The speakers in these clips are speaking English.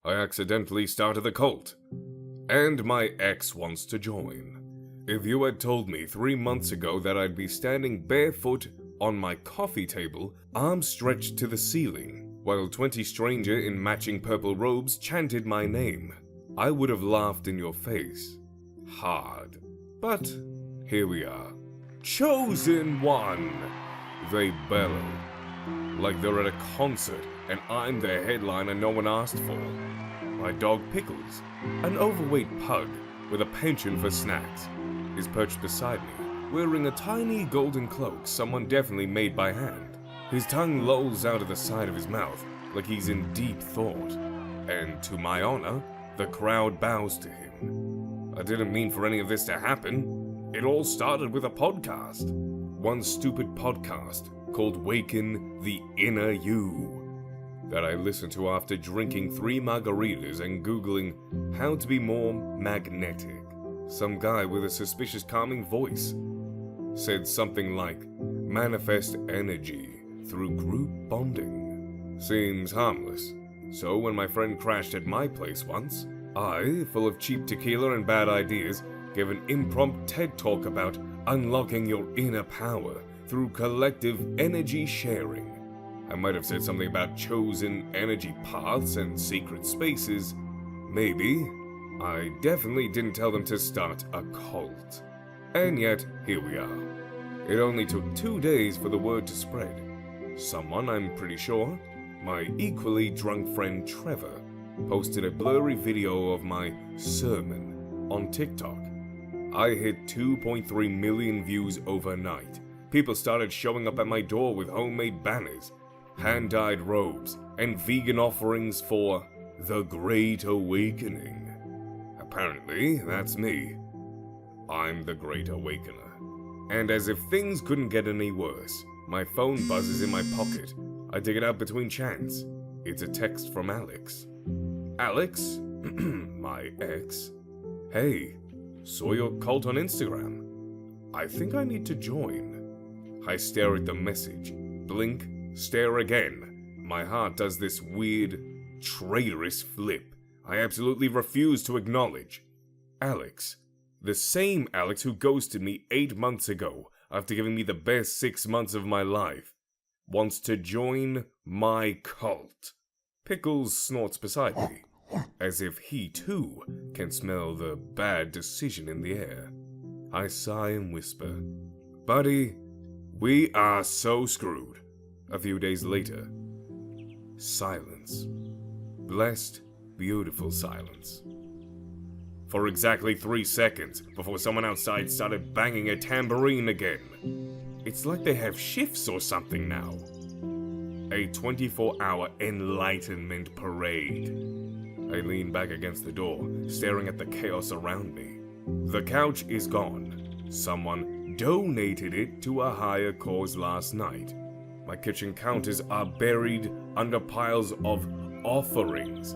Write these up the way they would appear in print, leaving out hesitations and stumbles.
I accidentally started a cult. And my ex wants to join. If you had told me 3 months ago that I'd be standing barefoot on my coffee table, arms stretched to the ceiling, while 20 strangers in matching purple robes chanted my name, I would have laughed in your face. Hard. But here we are. Chosen one! They bellow. Like they're at a concert and I'm the headliner no one asked for. My dog Pickles, an overweight pug with a penchant for snacks, is perched beside me, wearing a tiny golden cloak someone definitely made by hand. His tongue lolls out of the side of his mouth like he's in deep thought, and to my honor, the crowd bows to him. I didn't mean for any of this to happen. It all started with a podcast. One stupid podcast called Waken the Inner You that I listened to after drinking 3 margaritas and Googling how to be more magnetic. Some guy with a suspicious calming voice said something like, manifest energy through group bonding. Seems harmless. So when my friend crashed at my place once, I, full of cheap tequila and bad ideas, gave an impromptu TED talk about unlocking your inner power through collective energy sharing. I might have said something about chosen energy paths and secret spaces. Maybe. I definitely didn't tell them to start a cult. And yet, here we are. It only took 2 days for the word to spread. Someone, I'm pretty sure, my equally drunk friend Trevor, posted a blurry video of my sermon on TikTok. I hit 2.3 million views overnight. People started showing up at my door with homemade banners, hand-dyed robes, and vegan offerings for the Great Awakening. Apparently, that's me. I'm the Great Awakener. And as if things couldn't get any worse, my phone buzzes in my pocket. I dig it out between chants. It's a text from Alex. Alex? My ex? Hey, saw your cult on Instagram. I think I need to join. I stare at the message. Blink, stare again. My heart does this weird, traitorous flip I absolutely refuse to acknowledge. Alex. The same Alex who ghosted me 8 months ago after giving me the best 6 months of my life, wants to join my cult. Pickles snorts beside me, as if he too can smell the bad decision in the air. I sigh and whisper, buddy, we are so screwed. A few days later, silence. Blessed, beautiful silence. For exactly 3 seconds before someone outside started banging a tambourine again. It's like they have shifts or something now. A 24-hour enlightenment parade. I lean back against the door, staring at the chaos around me. The couch is gone. Someone donated it to a higher cause last night. My kitchen counters are buried under piles of offerings.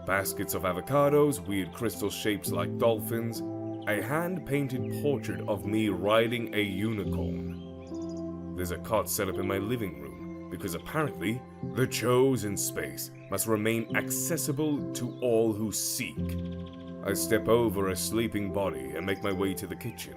Baskets of avocados, weird crystal shapes like dolphins, a hand-painted portrait of me riding a unicorn. There's a cot set up in my living room, because apparently, the chosen space must remain accessible to all who seek. I step over a sleeping body and make my way to the kitchen.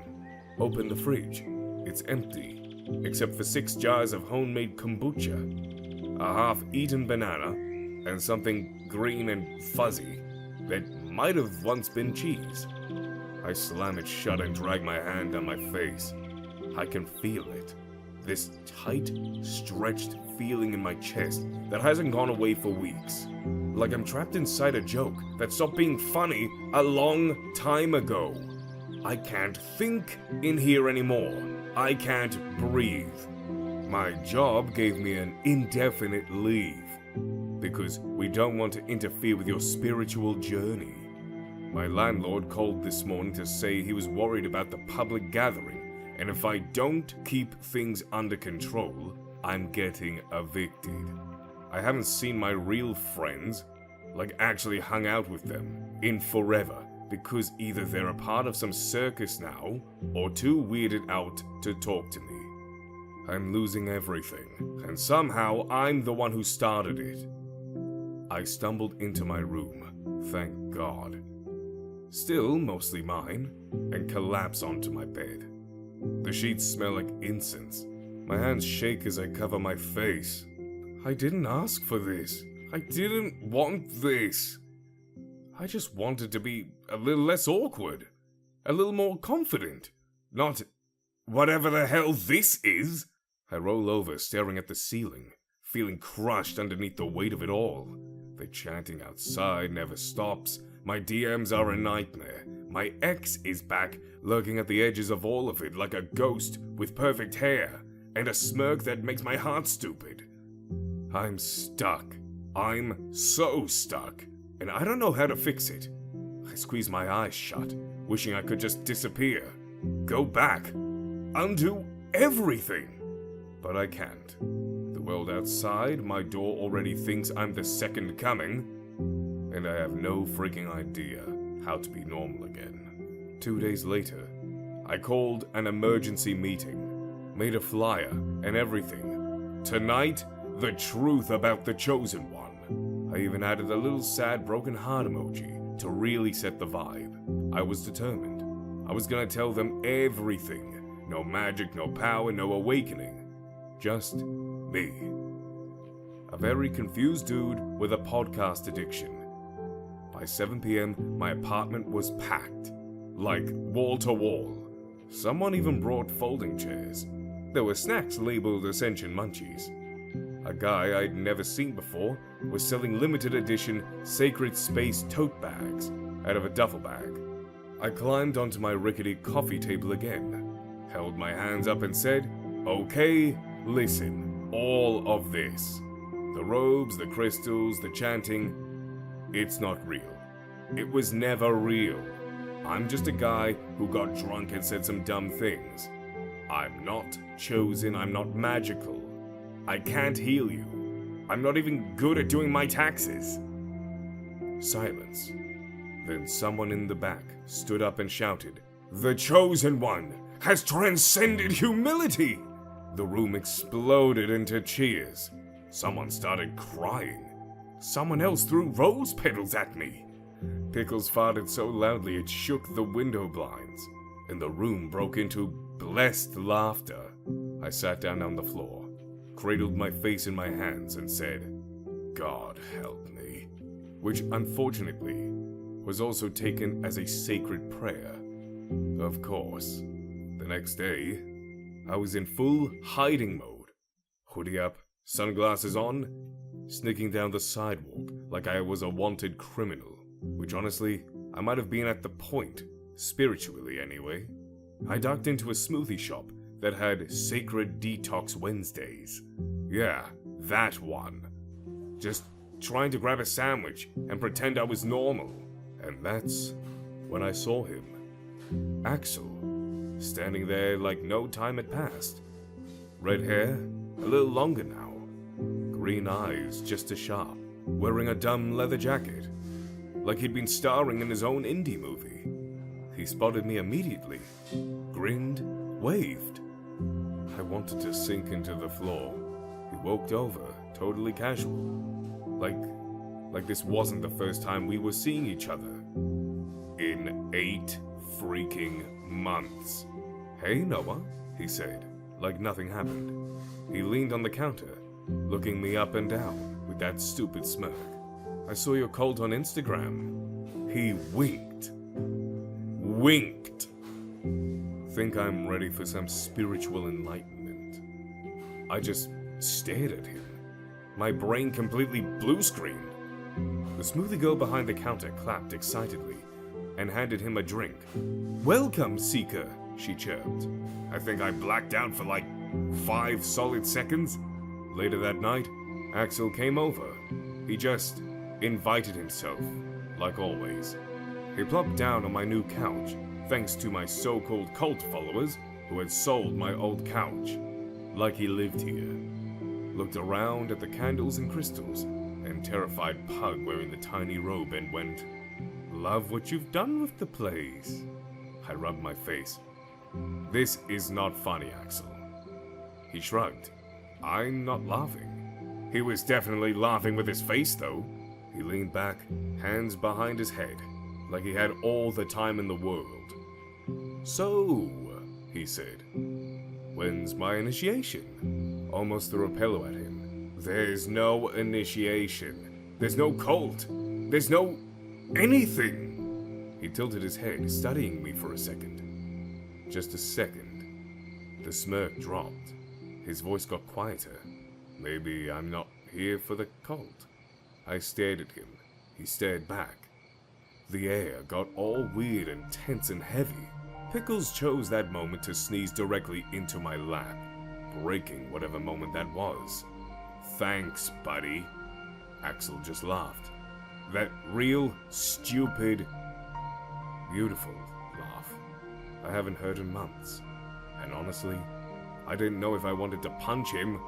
Open the fridge. It's empty, except for 6 jars of homemade kombucha, a half-eaten banana, and something green and fuzzy that might have once been cheese. I slam it shut and drag my hand down my face. I can feel it. This tight, stretched feeling in my chest that hasn't gone away for weeks. Like I'm trapped inside a joke that stopped being funny a long time ago. I can't think in here anymore. I can't breathe. My job gave me an indefinite leave because we don't want to interfere with your spiritual journey. My landlord called this morning to say he was worried about the public gathering, and if I don't keep things under control, I'm getting evicted. I haven't seen my real friends, like actually hung out with them, in forever, because either they're a part of some circus now, or too weirded out to talk to me. I'm losing everything, and somehow I'm the one who started it. I stumbled into my room, thank God. Still mostly mine, and collapse onto my bed. The sheets smell like incense. My hands shake as I cover my face. I didn't ask for this. I didn't want this. I just wanted to be a little less awkward. A little more confident. Not whatever the hell this is. I roll over, staring at the ceiling, feeling crushed underneath the weight of it all. The chanting outside never stops. My DMs are a nightmare. My ex is back, lurking at the edges of all of it like a ghost with perfect hair and a smirk that makes my heart stupid. I'm stuck. I'm so stuck, and I don't know how to fix it. I squeeze my eyes shut, wishing I could just disappear, go back, undo everything. But I can't. The world outside my door already thinks I'm the second coming, and I have no freaking idea how to be normal again. 2 days later, I called an emergency meeting, made a flyer and everything. Tonight, the truth about the chosen one. I even added a little sad broken heart emoji to really set the vibe. I was determined. I was gonna tell them everything. No magic, no power, no awakening. Just me. A very confused dude with a podcast addiction. By 7 p.m., my apartment was packed. Like wall to wall. Someone even brought folding chairs. There were snacks labeled Ascension Munchies. A guy I'd never seen before was selling limited edition Sacred Space tote bags out of a duffel bag. I climbed onto my rickety coffee table again, held my hands up and said, "Okay, listen, all of this. The robes, the crystals, the chanting, it's not real. It was never real. I'm just a guy who got drunk and said some dumb things. I'm not chosen, I'm not magical. I can't heal you. I'm not even good at doing my taxes." Silence. Then someone in the back stood up and shouted, "The Chosen One has transcended humility!" The room exploded into cheers. Someone started crying. Someone else threw rose petals at me. Pickles farted so loudly it shook the window blinds, and the room broke into blessed laughter. I sat down on the floor, cradled my face in my hands, and said, "God help me," which unfortunately was also taken as a sacred prayer. Of course, the next day, I was in full hiding mode. Hoodie up, sunglasses on, sneaking down the sidewalk like I was a wanted criminal, which honestly, I might have been at the point, spiritually anyway. I ducked into a smoothie shop that had Sacred Detox Wednesdays. Yeah, that one. Just trying to grab a sandwich and pretend I was normal. And that's when I saw him. Axel, standing there like no time had passed. Red hair, a little longer now. Green eyes just as sharp. Wearing a dumb leather jacket. Like he'd been starring in his own indie movie. He spotted me immediately. Grinned, waved. I wanted to sink into the floor. He walked over, totally casual. Like this wasn't the first time we were seeing each other. In 8 freaking months. "Hey, Noah," he said, like nothing happened. He leaned on the counter, looking me up and down with that stupid smirk. "I saw your cult on Instagram." He winked. Winked. Think I'm ready for some spiritual enlightenment. I just stared at him. My brain completely blue screened. The smoothie girl behind the counter clapped excitedly and handed him a drink. "Welcome, Seeker," she chirped. I think I blacked out for like 5 solid seconds. Later that night, Axel came over. He just invited himself, like always. He plopped down on my new couch, thanks to my so-called cult followers who had sold my old couch. Like he lived here. Looked around at the candles and crystals, and terrified pug wearing the tiny robe and went, "Love what you've done with the place." I rubbed my face. "This is not funny, Axel." He shrugged. "I'm not laughing." He was definitely laughing with his face, though. He leaned back, hands behind his head, like he had all the time in the world. "So," he said, "when's my initiation?" Almost threw a pillow at him. "There's no initiation. There's no cult. There's no anything." He tilted his head, studying me for a second. Just a second. The smirk dropped. His voice got quieter. "Maybe I'm not here for the cult." I stared at him. He stared back. The air got all weird and tense and heavy. Pickles chose that moment to sneeze directly into my lap, breaking whatever moment that was. "Thanks, buddy." Axel just laughed. That real, stupid, beautiful laugh I haven't heard in months. And honestly, I didn't know if I wanted to punch him,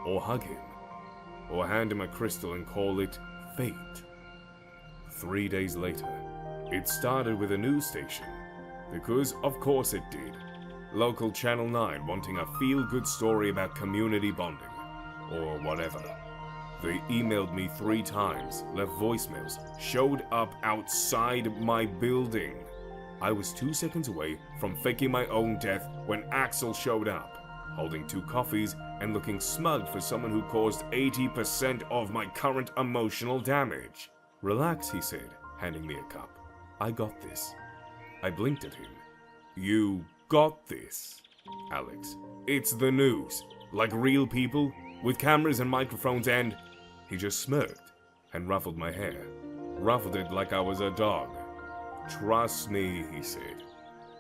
or hug him, or hand him a crystal and call it fate. 3 days later, it started with a news station. Because of course it did. Local Channel 9 wanting a feel-good story about community bonding, or whatever. They emailed me 3 times, left voicemails, showed up outside my building. I was 2 seconds away from faking my own death when Axel showed up, holding 2 coffees and looking smug for someone who caused 80% of my current emotional damage. "Relax," he said, handing me a cup. "I got this." I blinked at him. "You got this, Alex. It's the news. Like real people, with cameras and microphones and..." He just smirked and ruffled my hair. Ruffled it like I was a dog. "Trust me," he said.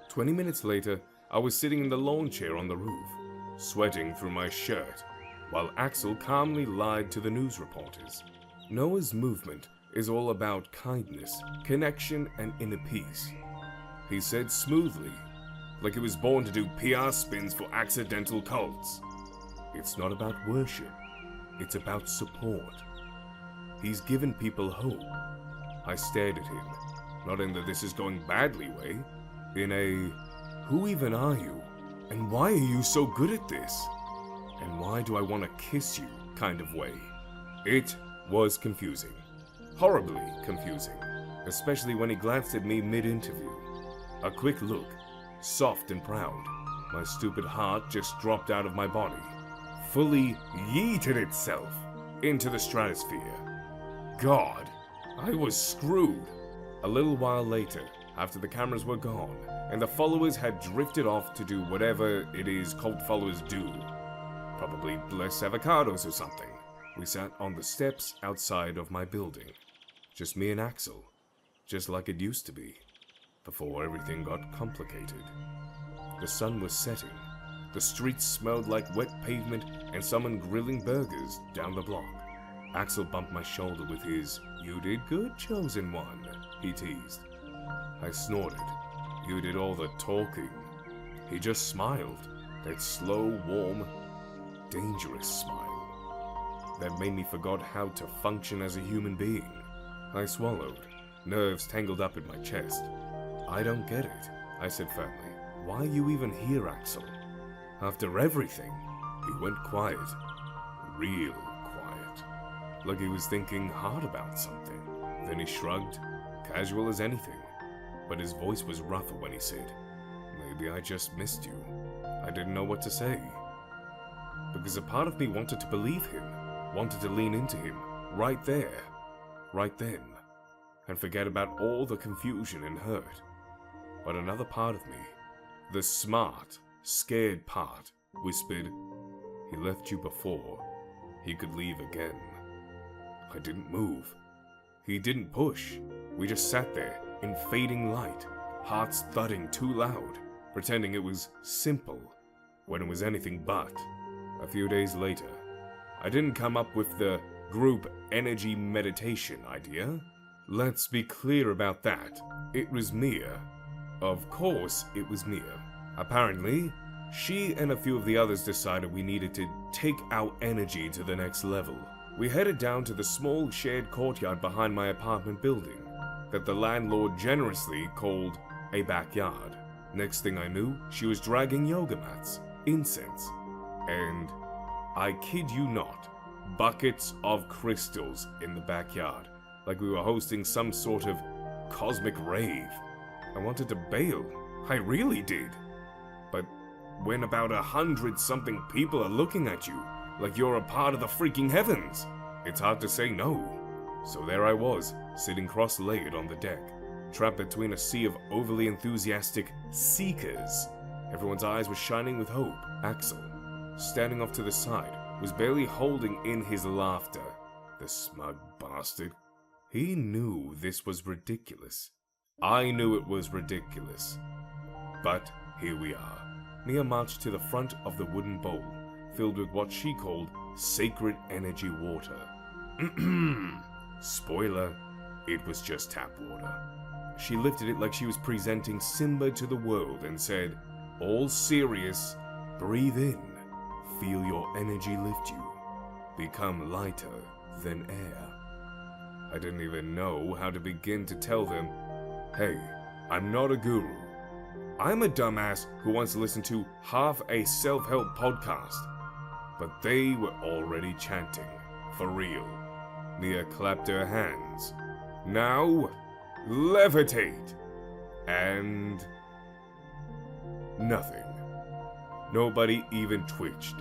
20 minutes later, I was sitting in the lawn chair on the roof, sweating through my shirt, while Axel calmly lied to the news reporters. Noah's movement is all about kindness, connection, and inner peace. He said smoothly, like he was born to do PR spins for accidental cults. It's not about worship, it's about support. He's given people hope. I stared at him, not in the "this is going badly" way, in a "who even are you? And why are you so good at this? And why do I want to kiss you" kind of way. It was confusing. Horribly confusing, especially when he glanced at me mid-interview. A quick look, soft and proud. My stupid heart just dropped out of my body, fully yeeted itself into the stratosphere. God, I was screwed. A little while later, after the cameras were gone, and the followers had drifted off to do whatever it is cult followers do, probably bless avocados or something, we sat on the steps outside of my building. Just me and Axel, just like it used to be, before everything got complicated. The sun was setting. The streets smelled like wet pavement and someone grilling burgers down the block. Axel bumped my shoulder with his "You did good, chosen one," he teased. I snorted. "You did all the talking." He just smiled, that slow, warm, dangerous smile that made me forgot how to function as a human being. I swallowed, nerves tangled up in my chest. "I don't get it," I said firmly. "Why are you even here, Axel? After everything." He went quiet. Real quiet. Like he was thinking hard about something. Then he shrugged, casual as anything. But his voice was rougher when he said, "Maybe I just missed you." I didn't know what to say. Because a part of me wanted to believe him, wanted to lean into him, right there, right then, and forget about all the confusion and hurt. But another part of me, the smart, scared part, whispered, "He left you before. He could leave again." I didn't move. He didn't push. We just sat there, in fading light, hearts thudding too loud, pretending it was simple, when it was anything but. A few days later, I didn't come up with the group energy meditation idea. Let's be clear about that. It was Mia. Of course it was Mia. Apparently, she and a few of the others decided we needed to take our energy to the next level. We headed down to the small shared courtyard behind my apartment building that the landlord generously called a backyard. Next thing I knew, she was dragging yoga mats, incense, and, I kid you not, buckets of crystals in the backyard. like we were hosting some sort of cosmic rave. I wanted to bail. I really did. But when about 100-something people are looking at you, like you're a part of the freaking heavens, it's hard to say no. So there I was, sitting cross-legged on the deck, trapped between a sea of overly enthusiastic seekers. Everyone's eyes were shining with hope. Axel, standing off to the side, was barely holding in his laughter. The smug bastard. He knew this was ridiculous. I knew it was ridiculous. But here we are. Mia marched to the front of the wooden bowl, filled with what she called sacred energy water. Spoiler, it was just tap water. She lifted it like she was presenting Simba to the world and said, "All serious, breathe in, feel your energy lift you, become lighter than air." I didn't even know how to begin to tell them, hey, I'm not a guru. I'm a dumbass who wants to listen to half a self-help podcast. But they were already chanting, for real. Mia clapped her hands. Now, levitate! And nothing. Nobody even twitched.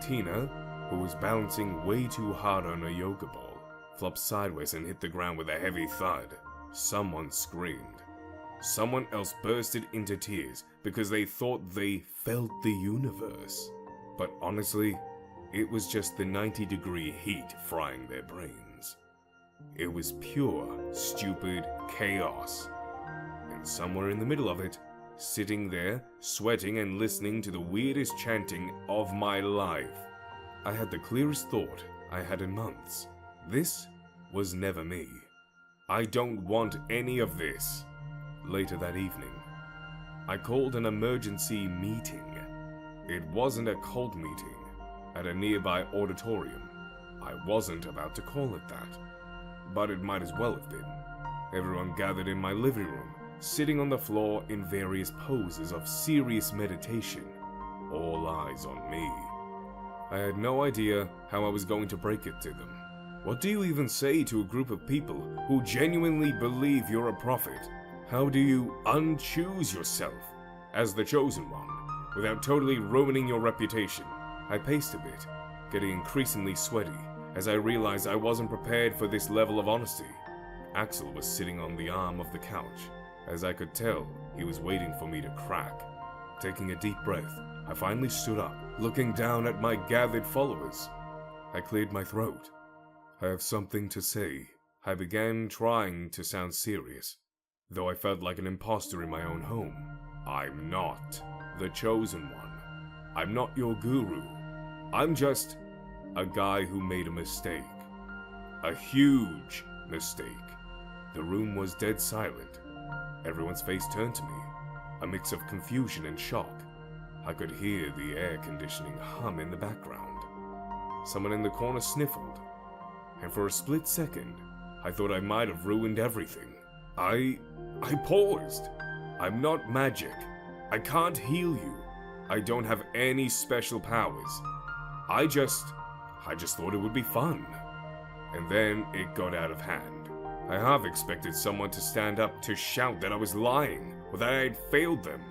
Tina, who was balancing way too hard on a yoga ball, flopped sideways and hit the ground with a heavy thud. Someone screamed. Someone else bursted into tears because they thought they felt the universe. But honestly, it was just the 90-degree heat frying their brains. It was pure, stupid chaos. And somewhere in the middle of it, sitting there, sweating and listening to the weirdest chanting of my life, I had the clearest thought I had in months. This was never me. I don't want any of this. Later that evening, I called an emergency meeting. It wasn't a cult meeting at a nearby auditorium. I wasn't about to call it that, but it might as well have been. Everyone gathered in my living room, sitting on the floor in various poses of serious meditation, all eyes on me. I had no idea how I was going to break it to them. What do you even say to a group of people who genuinely believe you're a prophet? How do you unchoose yourself as the chosen one without totally ruining your reputation? I paced a bit, getting increasingly sweaty as I realized I wasn't prepared for this level of honesty. Axel was sitting on the arm of the couch. As I could tell, he was waiting for me to crack. Taking a deep breath, I finally stood up, looking down at my gathered followers. I cleared my throat. I have something to say. I began trying to sound serious, though I felt like an imposter in my own home. I'm not the chosen one. I'm not your guru. I'm just a guy who made a mistake. A huge mistake. The room was dead silent. Everyone's face turned to me, a mix of confusion and shock. I could hear the air conditioning hum in the background. Someone in the corner sniffled, and for a split second, I thought I might have ruined everything. I paused. I'm not magic. I can't heal you. I don't have any special powers. I just thought it would be fun. And then it got out of hand. I half expected someone to stand up to shout that I was lying or that I had failed them.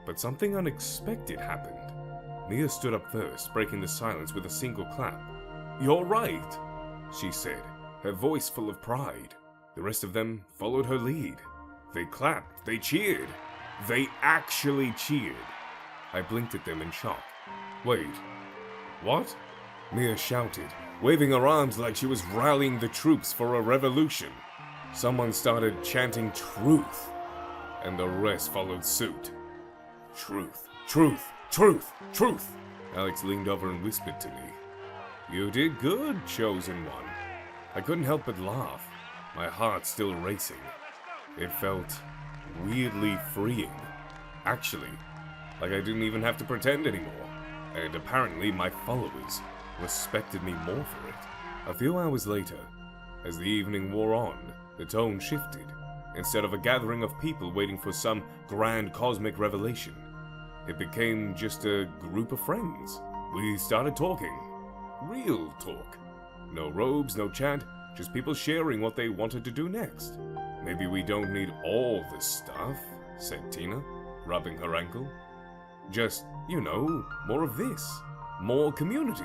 But something unexpected happened. Mia stood up first, breaking the silence with a single clap. "You're right," she said, her voice full of pride. The rest of them followed her lead. They clapped, they cheered. They actually cheered. I blinked at them in shock. "Wait, what?" Mia shouted, waving her arms like she was rallying the troops for a revolution. Someone started chanting truth, and the rest followed suit. "Truth, truth, truth, truth." Alex leaned over and whispered to me. "You did good, chosen one." I couldn't help but laugh, my heart still racing. It felt weirdly freeing. Actually, like I didn't even have to pretend anymore. And apparently my followers respected me more for it. A few hours later, as the evening wore on, the tone shifted. Instead of a gathering of people waiting for some grand cosmic revelation, it became just a group of friends. We started talking. Real talk. No robes, no chant, Just people sharing what they wanted to do next. Maybe we don't need all this stuff, said Tina, rubbing her ankle. Just, more of this. More community.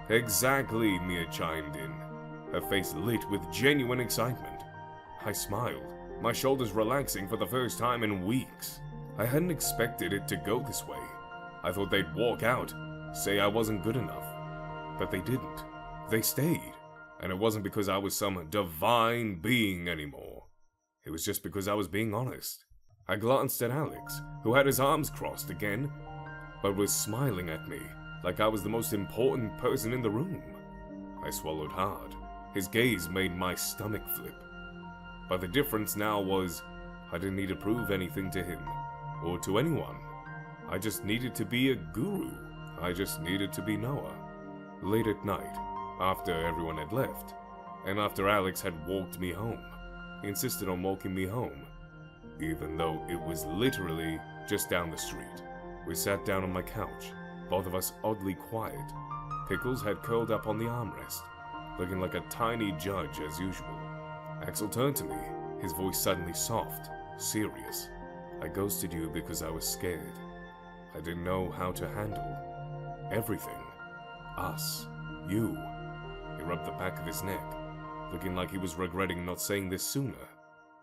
Exactly, Mia chimed in, her face lit with genuine excitement. I smiled, my shoulders relaxing for the first time in weeks. I hadn't expected it to go this way. I thought they'd walk out, say I wasn't good enough. But they didn't. They stayed. And it wasn't because I was some divine being anymore. It was just because I was being honest. I glanced at Alex, who had his arms crossed again, but was smiling at me like I was the most important person in the room. I swallowed hard. His gaze made my stomach flip. But the difference now was, I didn't need to prove anything to him, or to anyone. I just needed to be a guru. I just needed to be Noah. Late at night, after everyone had left, and after Alex had walked me home, he insisted on walking me home, even though it was literally just down the street. We sat down on my couch, both of us oddly quiet. Pickles had curled up on the armrest, looking like a tiny judge as usual. Axel turned to me, his voice suddenly soft, serious. I ghosted you because I was scared. I didn't know how to handle everything. Us. You. He rubbed the back of his neck, looking like he was regretting not saying this sooner.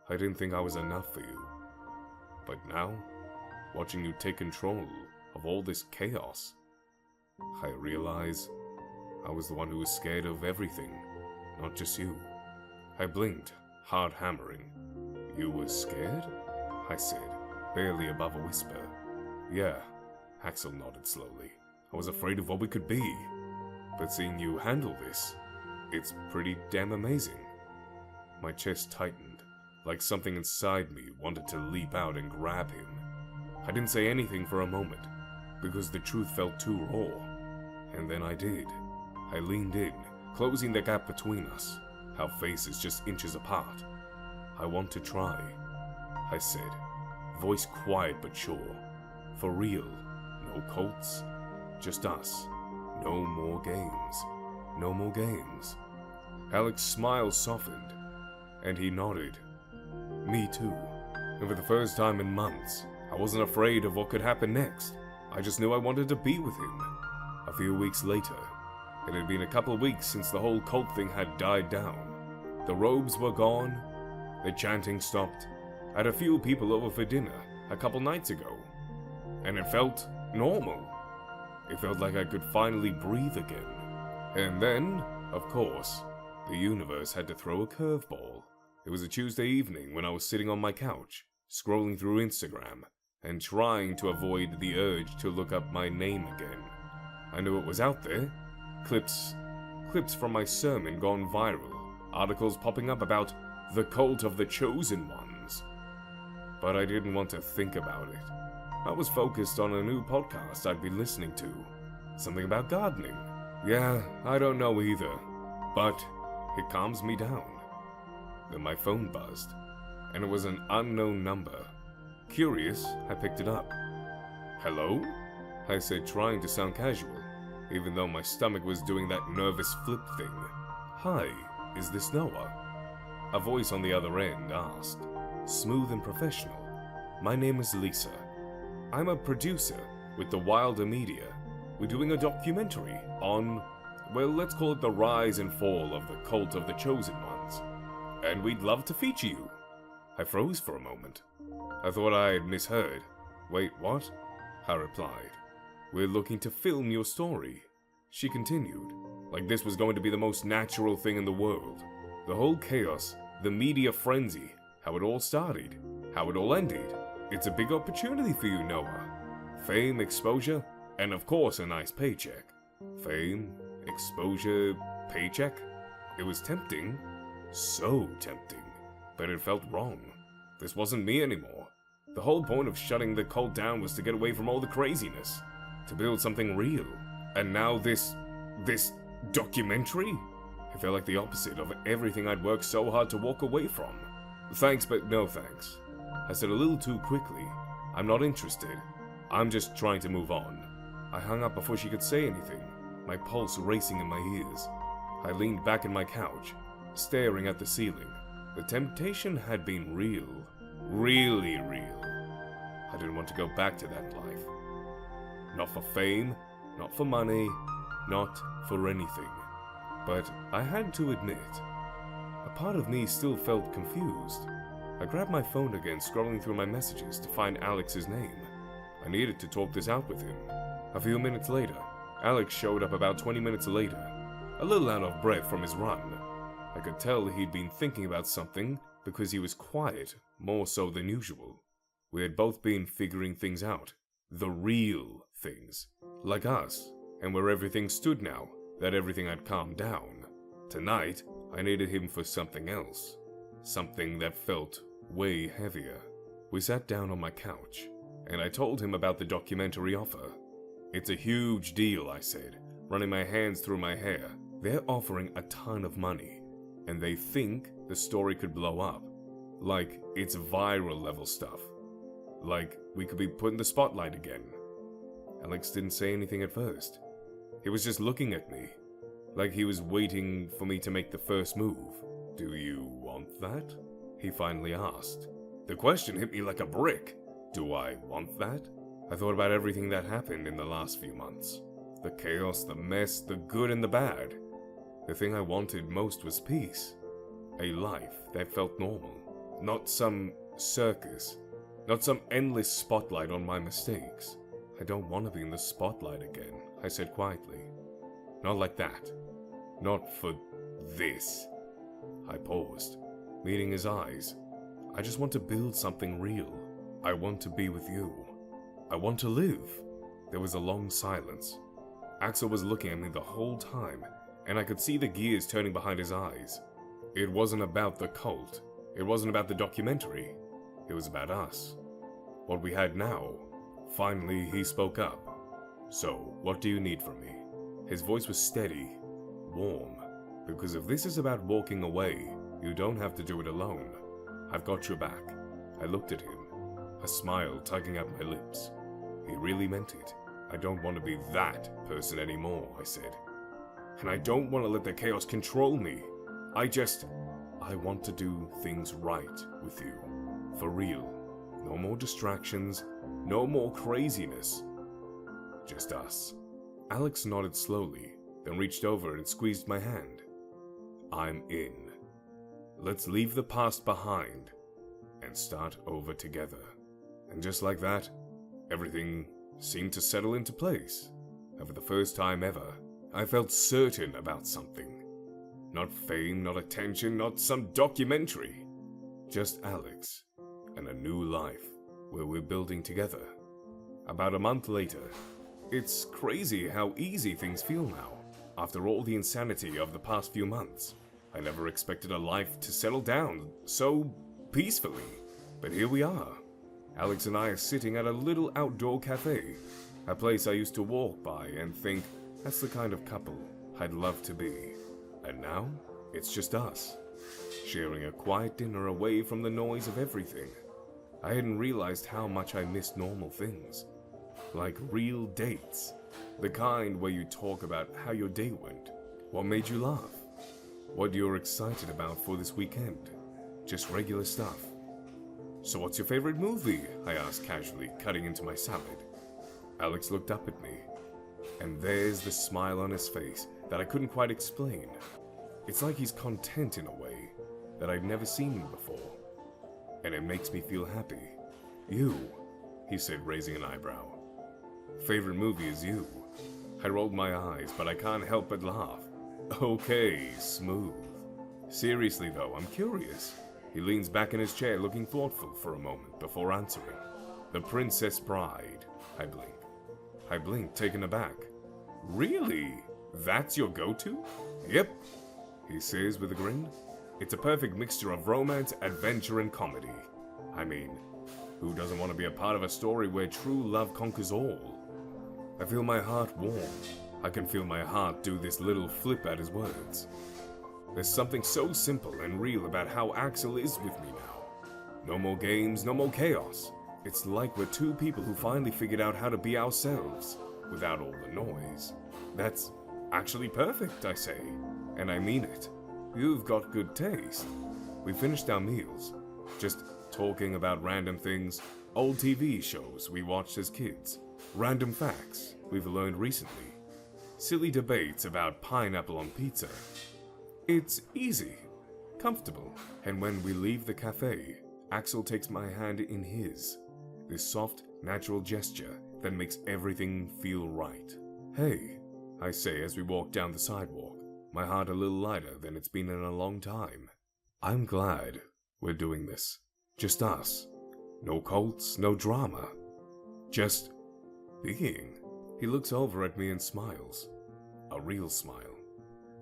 I didn't think I was enough for you. But now, watching you take control of all this chaos, I realize I was the one who was scared of everything, not just you. I blinked, hard hammering. You were scared? I said, barely above a whisper. Yeah, Axel nodded slowly. I was afraid of what we could be. But seeing you handle this, it's pretty damn amazing. My chest tightened, like something inside me wanted to leap out and grab him. I didn't say anything for a moment, because the truth felt too raw. And then I did. I leaned in, closing the gap between us, our faces just inches apart. I want to try, I said, voice quiet but sure. For real, no cults, just us. No more games. No more games. Alex's smile softened, and he nodded. Me too. And for the first time in months, I wasn't afraid of what could happen next. I just knew I wanted to be with him. A few weeks later, it had been a couple of weeks since the whole cult thing had died down. The robes were gone, the chanting stopped. I had a few people over for dinner a couple nights ago, and it felt normal. It felt like I could finally breathe again. And then, of course, the universe had to throw a curveball. It was a Tuesday evening when I was sitting on my couch, scrolling through Instagram, and trying to avoid the urge to look up my name again. I knew it was out there. Clips from my sermon gone viral. Articles popping up about the cult of the chosen ones. But I didn't want to think about it. I was focused on a new podcast I'd be listening to. Something about gardening. Yeah, I don't know either, but it calms me down. Then my phone buzzed, and it was an unknown number. Curious, I picked it up. Hello? I said, trying to sound casual, even though my stomach was doing that nervous flip thing. Hi, is this Noah? A voice on the other end asked, smooth and professional. My name is Lisa. I'm a producer with the Wilder Media. We're doing a documentary on, well, let's call it the rise and fall of the cult of the chosen ones. And we'd love to feature you. I froze for a moment. I thought I had misheard. Wait, what? I replied. We're looking to film your story. She continued, like this was going to be the most natural thing in the world. The whole chaos, the media frenzy, how it all started, how it all ended. It's a big opportunity for you, Noah. Fame, exposure, and of course a nice paycheck. Fame, exposure, paycheck? It was tempting. So tempting. But it felt wrong. This wasn't me anymore. The whole point of shutting the cult down was to get away from all the craziness. To build something real. And now this documentary? It felt like the opposite of everything I'd worked so hard to walk away from. Thanks, but no thanks. I said a little too quickly. I'm not interested. I'm just trying to move on. I hung up before she could say anything, my pulse racing in my ears. I leaned back in my couch, staring at the ceiling. The temptation had been real. Really real. I didn't want to go back to that life. Not for fame, not for money, not for anything. But I had to admit, a part of me still felt confused. I grabbed my phone again, scrolling through my messages to find Alex's name. I needed to talk this out with him. A few minutes later, Alex showed up about 20 minutes later, a little out of breath from his run. I could tell he'd been thinking about something because he was quiet, more so than usual. We had both been figuring things out. The real things. Like us, and where everything stood now, that everything had calmed down. Tonight, I needed him for something else. Something that felt way heavier. We sat down on my couch, and I told him about the documentary offer. It's a huge deal, I said, running my hands through my hair. They're offering a ton of money, and they think the story could blow up. Like it's viral level stuff. Like we could be put in the spotlight again. Alex didn't say anything at first. He was just looking at me, like he was waiting for me to make the first move. Do you want that? He finally asked. The question hit me like a brick. Do I want that? I thought about everything that happened in the last few months. The chaos, the mess, the good and the bad. The thing I wanted most was peace. A life that felt normal. Not some circus. Not some endless spotlight on my mistakes. I don't want to be in the spotlight again, I said quietly. Not like that. Not for this. I paused, meeting his eyes. I just want to build something real. I want to be with you. I want to live. There was a long silence. Axel was looking at me the whole time, and I could see the gears turning behind his eyes. It wasn't about the cult. It wasn't about the documentary. It was about us. What we had now. Finally, he spoke up. So, what do you need from me? His voice was steady, warm. Because if this is about walking away, you don't have to do it alone. I've got your back. I looked at him, a smile tugging at my lips. He really meant it. I don't want to be that person anymore, I said. And I don't want to let the chaos control me. I want to do things right with you. For real. No more distractions, no more craziness. Just us. Alex nodded slowly, then reached over and squeezed my hand. I'm in. Let's leave the past behind and start over together. And just like that, everything seemed to settle into place. And for the first time ever, I felt certain about something. Not fame, not attention, not some documentary. Just Alex and a new life where we're building together. About a month later, it's crazy how easy things feel now. After all the insanity of the past few months, I never expected a life to settle down so peacefully. But here we are. Alex and I are sitting at a little outdoor cafe, a place I used to walk by and think, that's the kind of couple I'd love to be. And now, it's just us, sharing a quiet dinner away from the noise of everything. I hadn't realized how much I missed normal things. Like real dates. The kind where you talk about how your day went, what made you laugh, what you're excited about for this weekend. Just regular stuff. So what's your favorite movie? I asked casually, cutting into my salad. Alex looked up at me, and there's the smile on his face that I couldn't quite explain. It's like he's content in a way that I'd never seen before, and it makes me feel happy. You, he said, raising an eyebrow. Favorite movie is you. I rolled my eyes, but I can't help but laugh. Okay, smooth. Seriously though, I'm curious. He leans back in his chair looking thoughtful for a moment before answering. The Princess Bride. I blinked, taken aback. Really? That's your go-to? Yep, he says with a grin. It's a perfect mixture of romance, adventure, and comedy. I mean, who doesn't want to be a part of a story where true love conquers all? I feel my heart warm. I can feel my heart do this little flip at his words. There's something so simple and real about how Axel is with me now. No more games, no more chaos. It's like we're two people who finally figured out how to be ourselves, without all the noise. That's actually perfect, I say, and I mean it. you've got good taste. We finished our meals, just talking about random things, old TV shows we watched as kids, random facts we've learned recently, silly debates about pineapple on pizza. It's easy, comfortable, and when we leave the cafe, Axel takes my hand in his, this soft, natural gesture that makes everything feel right. Hey, I say as we walk down the sidewalk, my heart a little lighter than it's been in a long time. I'm glad we're doing this. Just us. No cults, no drama. Just being. He looks over at me and smiles. A real smile.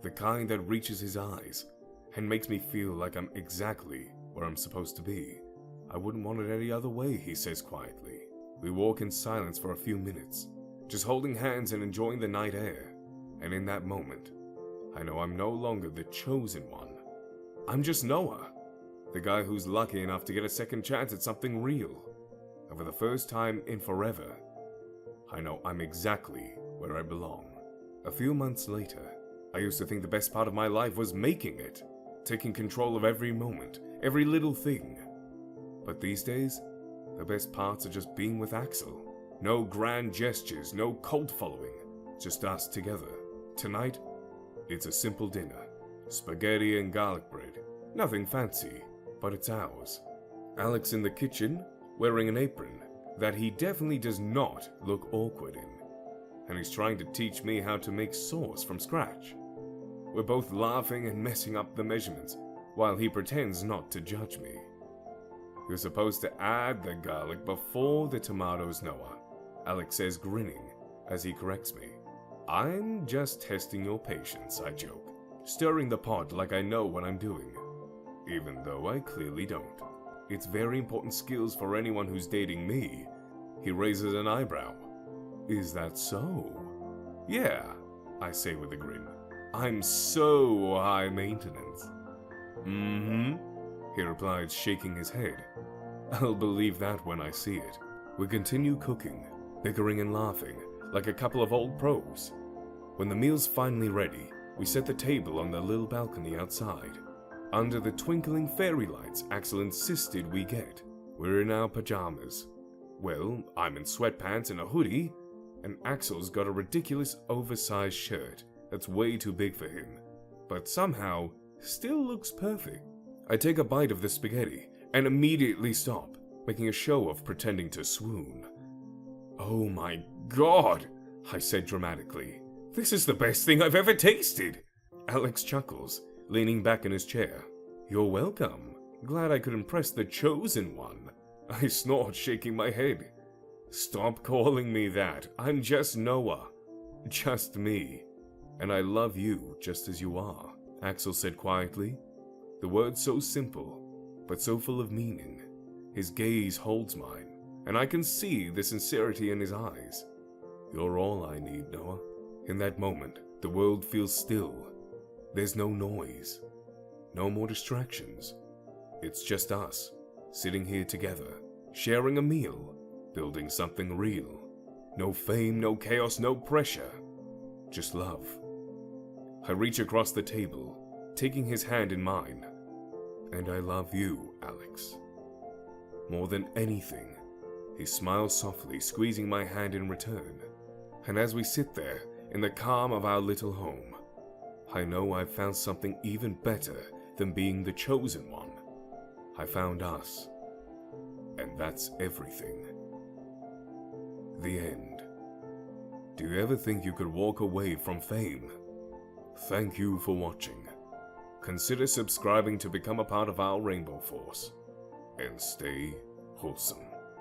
The kind that reaches his eyes and makes me feel like I'm exactly where I'm supposed to be. I wouldn't want it any other way, he says quietly. We walk in silence for a few minutes, just holding hands and enjoying the night air. And in that moment, I know I'm no longer the chosen one. I'm just Noah, the guy who's lucky enough to get a second chance at something real. And for the first time in forever, I know I'm exactly where I belong. A few months later, I used to think the best part of my life was making it, taking control of every moment, every little thing. But these days, the best parts are just being with Axel. No grand gestures, no cult following, just us together. Tonight, it's a simple dinner. Spaghetti and garlic bread. Nothing fancy, but it's ours. Alex in the kitchen, wearing an apron that he definitely does not look awkward in. And he's trying to teach me how to make sauce from scratch. We're both laughing and messing up the measurements, while he pretends not to judge me. You're supposed to add the garlic before the tomatoes, Noah, Alex says, grinning as he corrects me. I'm just testing your patience, I joke, stirring the pot like I know what I'm doing, even though I clearly don't. It's very important skills for anyone who's dating me. He raises an eyebrow. Is that so? Yeah, I say with a grin. I'm so high maintenance. He replied, shaking his head. I'll believe that when I see it. We continue cooking, bickering and laughing, like a couple of old pros. When the meal's finally ready, we set the table on the little balcony outside. Under the twinkling fairy lights Axel insisted we get. We're in our pajamas. Well, I'm in sweatpants and a hoodie, and Axel's got a ridiculous oversized shirt that's way too big for him, but somehow still looks perfect. I take a bite of the spaghetti and immediately stop, making a show of pretending to swoon. Oh my God, I said dramatically. This is the best thing I've ever tasted. Alex chuckles, leaning back in his chair. You're welcome. Glad I could impress the chosen one. I snort, shaking my head. Stop calling me that. I'm just Noah. Just me. And I love you just as you are, Axel said quietly. The words so simple, but so full of meaning. His gaze holds mine, and I can see the sincerity in his eyes. You're all I need, Noah. In that moment, the world feels still. There's no noise, no more distractions. It's just us, sitting here together, sharing a meal, building something real. No fame, no chaos, no pressure. Just love. I reach across the table, taking his hand in mine. And I love you, Alex. More than anything. He smiles softly, squeezing my hand in return. And as we sit there, in the calm of our little home, I know I've found something even better than being the chosen one. I found us. And that's everything. The end. Do you ever think you could walk away from fame? Thank you for watching. Consider subscribing to become a part of our Rainbow Force. And stay wholesome.